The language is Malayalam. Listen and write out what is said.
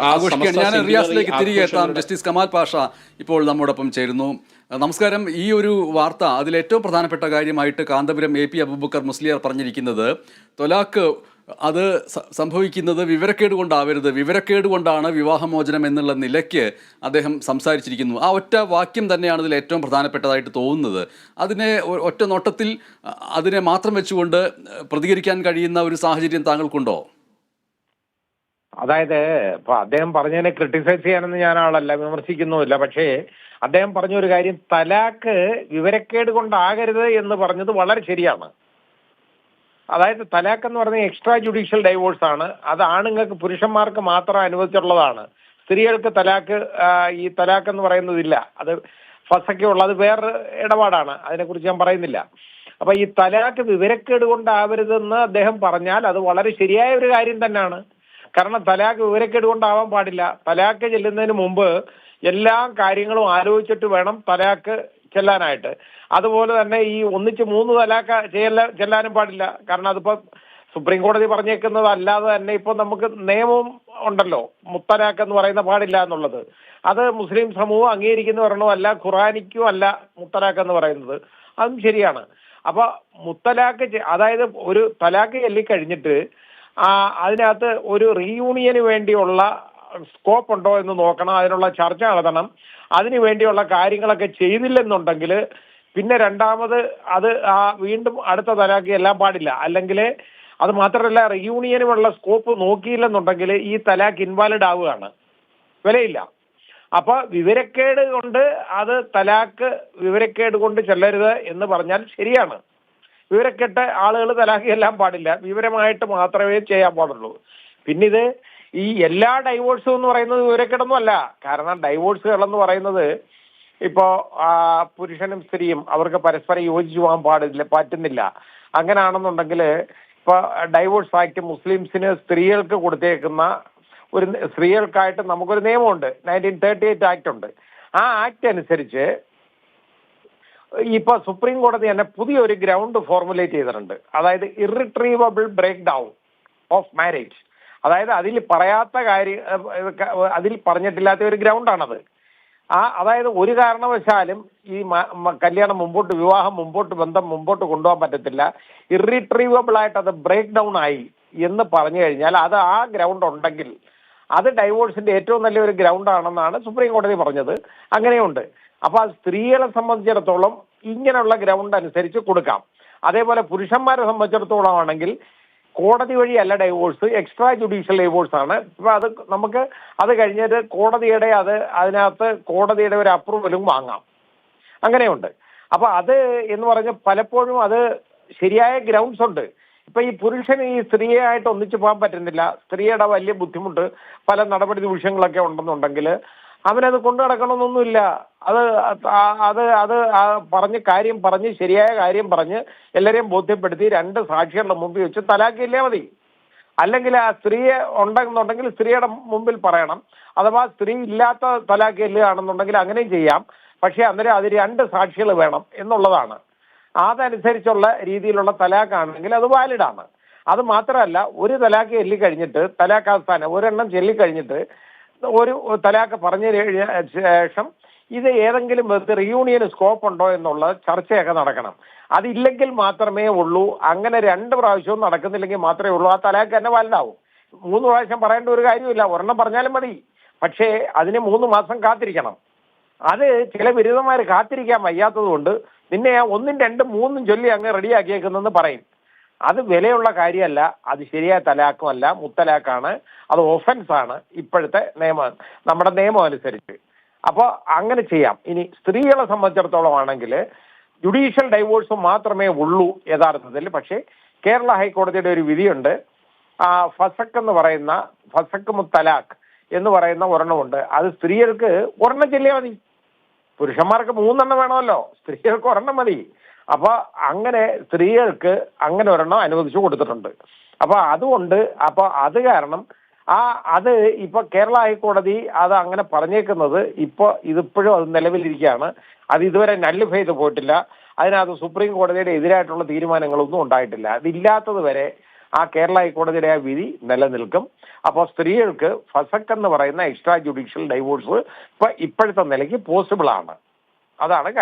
ആഘോഷിക്കുകയാണ്. ഞാൻ റിയാസിലേക്ക് തിരികെ എത്താം. ജസ്റ്റിസ് കമാൽ പാഷ ഇപ്പോൾ നമ്മോടൊപ്പം ചേരുന്നു. നമസ്കാരം. ഈ ഒരു വാർത്ത അതിൽ ഏറ്റവും പ്രധാനപ്പെട്ട കാര്യമായിട്ട് കാന്തപുരം AP അബൂബക്കർ മുസ്ലിയാർ പറഞ്ഞിരിക്കുന്നത് തൊലാക്ക് അത് സംഭവിക്കുന്നത് വിവരക്കേട് കൊണ്ടാവരുത്, വിവരക്കേട് കൊണ്ടാണ് വിവാഹമോചനം എന്നുള്ള നിലയ്ക്ക് അദ്ദേഹം സംസാരിച്ചിരിക്കുന്നു. ആ ഒറ്റ വാക്യം തന്നെയാണ് ഇതിൽ ഏറ്റവും പ്രധാനപ്പെട്ടതായിട്ട് തോന്നുന്നത്. അതിനെ ഒറ്റ നോട്ടത്തിൽ അതിനെ മാത്രം വെച്ചുകൊണ്ട് പ്രതികരിക്കാൻ കഴിയുന്ന ഒരു സാഹചര്യം താങ്കൾക്കുണ്ടോ? അതായത് ഇപ്പൊ അദ്ദേഹം പറഞ്ഞതിനെ ക്രിട്ടിസൈസ് ചെയ്യാനൊന്നും ഞാൻ ആളല്ല, വിമർശിക്കുന്നുമില്ല. പക്ഷേ അദ്ദേഹം പറഞ്ഞൊരു കാര്യം, തലാക്ക് വിവരക്കേട് കൊണ്ടാകരുത് എന്ന് പറഞ്ഞത് വളരെ ശരിയാണ്. അതായത് തലാക്ക് എന്ന് പറഞ്ഞാൽ എക്സ്ട്രാ ജുഡീഷ്യൽ ഡൈവോഴ്സ് ആണ്. അത് ആണുങ്ങൾക്ക് പുരുഷന്മാർക്ക് മാത്രം അനുവദിച്ചിട്ടുള്ളതാണ്. സ്ത്രീകൾക്ക് ഈ തലാക്ക് എന്ന് പറയുന്നതില്ല. അത് ഫസക്കുള്ള അത് വേറെ ഇടപാടാണ്, അതിനെക്കുറിച്ച് ഞാൻ പറയുന്നില്ല. അപ്പൊ ഈ തലാക്ക് വിവരക്കേട് കൊണ്ടാവരുതെന്ന് അദ്ദേഹം പറഞ്ഞാൽ അത് വളരെ ശരിയായ ഒരു കാര്യം തന്നെയാണ്. കാരണം തലാക്ക് വിവരക്കേട് കൊണ്ടാവാൻ പാടില്ല. തലാക്ക് ചെല്ലുന്നതിന് മുമ്പ് എല്ലാ കാര്യങ്ങളും ആലോചിച്ചിട്ട് വേണം തലാക്ക് ചെല്ലാനായിട്ട്. അതുപോലെ തന്നെ ഈ ഒന്നിച്ച് 3 തലാക്ക് ചെല്ലാനും പാടില്ല. കാരണം അതിപ്പോ സുപ്രീം കോടതി പറഞ്ഞേക്കുന്നത് അല്ലാതെ തന്നെ ഇപ്പൊ നമുക്ക് നിയമവും ഉണ്ടല്ലോ, മുത്തലാക്ക് എന്ന് പറയുന്ന പാടില്ല എന്നുള്ളത്. അത് മുസ്ലിം സമൂഹം അംഗീകരിക്കുന്ന ഒരെണ്ണമല്ല, ഖുറാനിക്കും അല്ല മുത്തലാക്ക് എന്ന് പറയുന്നത്. അതും ശരിയാണ്. അപ്പൊ മുത്തലാക്ക് അതായത് ഒരു തലാക്ക് ചൊല്ലിക്കഴിഞ്ഞിട്ട് അതിനകത്ത് ഒരു റീയൂണിയന് വേണ്ടിയുള്ള സ്കോപ്പ് ഉണ്ടോ എന്ന് നോക്കണം, അതിനുള്ള ചർച്ച നടത്തണം. അതിനു വേണ്ടിയുള്ള കാര്യങ്ങളൊക്കെ ചെയ്തില്ലെന്നുണ്ടെങ്കിൽ പിന്നെ രണ്ടാമത് അത് വീണ്ടും അടുത്ത തലാക്ക് എല്ലാം പാടില്ല. അല്ലെങ്കിൽ അത് മാത്രമല്ല, റീയൂണിയനുമുള്ള സ്കോപ്പ് നോക്കിയില്ലെന്നുണ്ടെങ്കിൽ ഈ തലാക്ക് ഇൻവാലിഡ് ആവുകയാണ്, വിലയില്ല. അപ്പൊ വിവരക്കേട് കൊണ്ട് അത് തലാക്ക് വിവരക്കേട് കൊണ്ട് ചെല്ലരുത് എന്ന് പറഞ്ഞാൽ ശരിയാണ്. വിവരക്കെട്ട ആളുകൾ തലാക്ക് എല്ലാം പാടില്ല, വിവരമായിട്ട് മാത്രമേ ചെയ്യാൻ പാടുള്ളൂ. പിന്നെ ഇത് ഈ എല്ലാ ഡൈവോഴ്സും എന്ന് പറയുന്നത് വിവരക്കേടൊന്നും അല്ല. കാരണം ഡൈവോഴ്സുകൾ എന്ന് പറയുന്നത് ഇപ്പോ പുരുഷനും സ്ത്രീയും അവർക്ക് പരസ്പരം യോജിച്ചു പോകാൻ പറ്റുന്നില്ല. അങ്ങനെയാണെന്നുണ്ടെങ്കിൽ ഇപ്പൊ ഡൈവോഴ്സ് ആക്ട് മുസ്ലിംസിന് സ്ത്രീകൾക്ക് കൊടുത്തേക്കുന്ന സ്ത്രീകൾക്കായിട്ട് നമുക്കൊരു നിയമമുണ്ട്, 1938 ആക്ട് ഉണ്ട്. ആ ആക്ട് അനുസരിച്ച് ഇപ്പൊ സുപ്രീം കോടതി തന്നെ പുതിയൊരു ഗ്രൗണ്ട് ഫോർമുലേറ്റ് ചെയ്തിട്ടുണ്ട്. അതായത് ഇറിട്രീവബിൾ ബ്രേക്ക് ഡൗൺ ഓഫ് മാരേജ്. അതായത് അതിൽ പറയാത്ത കാര്യം, അതിൽ പറഞ്ഞിട്ടില്ലാത്ത ഒരു ഗ്രൗണ്ടാണത്. അതായത് ഒരു കാരണവശാലും ഈ കല്യാണം വിവാഹം ബന്ധം മുമ്പോട്ട് കൊണ്ടുപോകാൻ പറ്റത്തില്ല, ഇറിട്രീവബിൾ ആയിട്ട് അത് ബ്രേക്ക് ഡൗൺ ആയി എന്ന് പറഞ്ഞു കഴിഞ്ഞാൽ അത് ആ ഗ്രൗണ്ട് ഉണ്ടെങ്കിൽ അത് ഡൈവോഴ്സിന്റെ ഏറ്റവും നല്ലൊരു ഗ്രൗണ്ട് ആണെന്നാണ് സുപ്രീം കോടതി പറഞ്ഞത്. അങ്ങനെയുണ്ട്. അപ്പൊ അത് സ്ത്രീകളെ സംബന്ധിച്ചിടത്തോളം ഇങ്ങനെയുള്ള ഗ്രൗണ്ട് അനുസരിച്ച് കൊടുക്കാം. അതേപോലെ പുരുഷന്മാരെ സംബന്ധിച്ചിടത്തോളം ആണെങ്കിൽ കോടതി വഴിയല്ല ഡൈവോഴ്സ്, എക്സ്ട്രാ ജുഡീഷ്യൽ ഡൈവോഴ്സ് ആണ്. ഇപ്പൊ അത് നമുക്ക് അത് കഴിഞ്ഞിട്ട് അതിനകത്ത് കോടതിയുടെ ഒരു അപ്രൂവലും വാങ്ങാം. അങ്ങനെയുണ്ട്. അപ്പൊ അത് എന്ന് പറഞ്ഞ പലപ്പോഴും അത് ശരിയായ ഗ്രൗണ്ട്സ് ഉണ്ട്. ഇപ്പൊ ഈ പുരുഷന് ഈ സ്ത്രീയായിട്ട് ഒന്നിച്ചു പോകാൻ പറ്റുന്നില്ല, സ്ത്രീയുടെ വലിയ ബുദ്ധിമുട്ട്, പല നടപടി ദൂഷ്യങ്ങളൊക്കെ ഉണ്ടെന്നുണ്ടെങ്കിൽ അവനത് കൊണ്ടു നടക്കണമെന്നൊന്നുമില്ല. അത് ശരിയായ കാര്യം പറഞ്ഞ് എല്ലാവരെയും ബോധ്യപ്പെടുത്തി 2 സാക്ഷികളുടെ മുമ്പിൽ വെച്ച് തലാക്കില്ലേ മതി. അല്ലെങ്കിൽ ആ സ്ത്രീയെ ഉണ്ടെന്നുണ്ടെങ്കിൽ സ്ത്രീയുടെ മുമ്പിൽ പറയണം. അഥവാ സ്ത്രീ ഇല്ലാത്ത തലാക്ക് ചെല്ലുകയാണെന്നുണ്ടെങ്കിൽ അങ്ങനെയും ചെയ്യാം. പക്ഷെ അന്നേരം അത് 2 സാക്ഷികൾ വേണം എന്നുള്ളതാണ്. അതനുസരിച്ചുള്ള രീതിയിലുള്ള തലാക്കാണെങ്കിൽ അത് വാലിഡാണ്. അത് മാത്രമല്ല, ഒരു തലാക്ക് ചൊല്ലിക്കഴിഞ്ഞിട്ട് തലാക്കാസ്ഥാനം ഒരെണ്ണം ചൊല്ലിക്കഴിഞ്ഞിട്ട് ഒരു തലാക്ക് പറഞ്ഞു ശേഷം ഇത് ഏതെങ്കിലും വിധത്തിൽ റീയൂണിയന് സ്കോപ്പ് ഉണ്ടോ എന്നുള്ള ചർച്ചയൊക്കെ നടക്കണം. അതില്ലെങ്കിൽ മാത്രമേ ഉള്ളൂ. അങ്ങനെ 2 പ്രാവശ്യവും നടക്കുന്നില്ലെങ്കിൽ മാത്രമേ ഉള്ളൂ ആ തലാക്ക് തന്നെ വാലിഡാവും. 3 പ്രാവശ്യം പറയേണ്ട ഒരു കാര്യമില്ല, ഒരെണ്ണം പറഞ്ഞാലും മതി. പക്ഷേ അതിന് 3 മാസം കാത്തിരിക്കണം. അത് ചില ബിരുദന്മാർ കാത്തിരിക്കാൻ വയ്യാത്തത് കൊണ്ട് നിന്നെ 1, 2, 3 ചൊല്ലി അങ്ങ് റെഡിയാക്കിയേക്കുന്നെന്ന് പറയും. അത് വിലയുള്ള കാര്യമല്ല, അത് ശരിയായ തലാക്കുമല്ല, മുത്തലാക്കാണ്. അത് ഒഫൻസ് ആണ് ഇപ്പോഴത്തെ നിയമം, നമ്മുടെ നിയമം അനുസരിച്ച്. അപ്പോൾ അങ്ങനെ ചെയ്യാം. ഇനി സ്ത്രീകളെ സംബന്ധിച്ചിടത്തോളം ആണെങ്കിൽ ജുഡീഷ്യൽ ഡൈവോഴ്സ് മാത്രമേ ഉള്ളൂ യഥാർത്ഥത്തിൽ. പക്ഷേ കേരള ഹൈക്കോടതിയുടെ ഒരു വിധിയുണ്ട്, ഫസക്ക് മുത്തലാഖ് എന്ന് പറയുന്ന ഒരെണ്ണമുണ്ട്. അത് സ്ത്രീകൾക്ക് ഒരെണ്ണം ചൊല്ലിയാൽ മതി. പുരുഷന്മാർക്ക് 3 എണ്ണം വേണമല്ലോ, സ്ത്രീകൾക്ക് ഒരെണ്ണം മതി. അപ്പൊ അങ്ങനെ സ്ത്രീകൾക്ക് അങ്ങനെ ഒരെണ്ണം അനുവദിച്ചു കൊടുത്തിട്ടുണ്ട്. അപ്പൊ അതുകൊണ്ട് അത് കാരണം അത് ഇപ്പൊ കേരള ഹൈക്കോടതി അത് അങ്ങനെ പറഞ്ഞേക്കുന്നത് ഇതിപ്പോഴും അത് നിലവിലിരിക്കുകയാണ്. അത് ഇതുവരെ നള്ളിഫൈ ചെയ്ത് പോയിട്ടില്ല. അതിനകത്ത് സുപ്രീം കോടതിയുടെ എതിരായിട്ടുള്ള തീരുമാനങ്ങളൊന്നും ഉണ്ടായിട്ടില്ല. അതില്ലാത്തത് വരെ ആ കേരള ഹൈക്കോടതിയുടെ ആ വിധി നിലനിൽക്കും. അപ്പോൾ സ്ത്രീകൾക്ക് ഫസക് എന്ന് പറയുന്ന എക്സ്ട്രാ ജുഡീഷ്യൽ ഡൈവോഴ്സ് ഇപ്പോഴത്തെ നിലയ്ക്ക് പോസിബിൾ ആണ്. അതാണ് കാര്യം.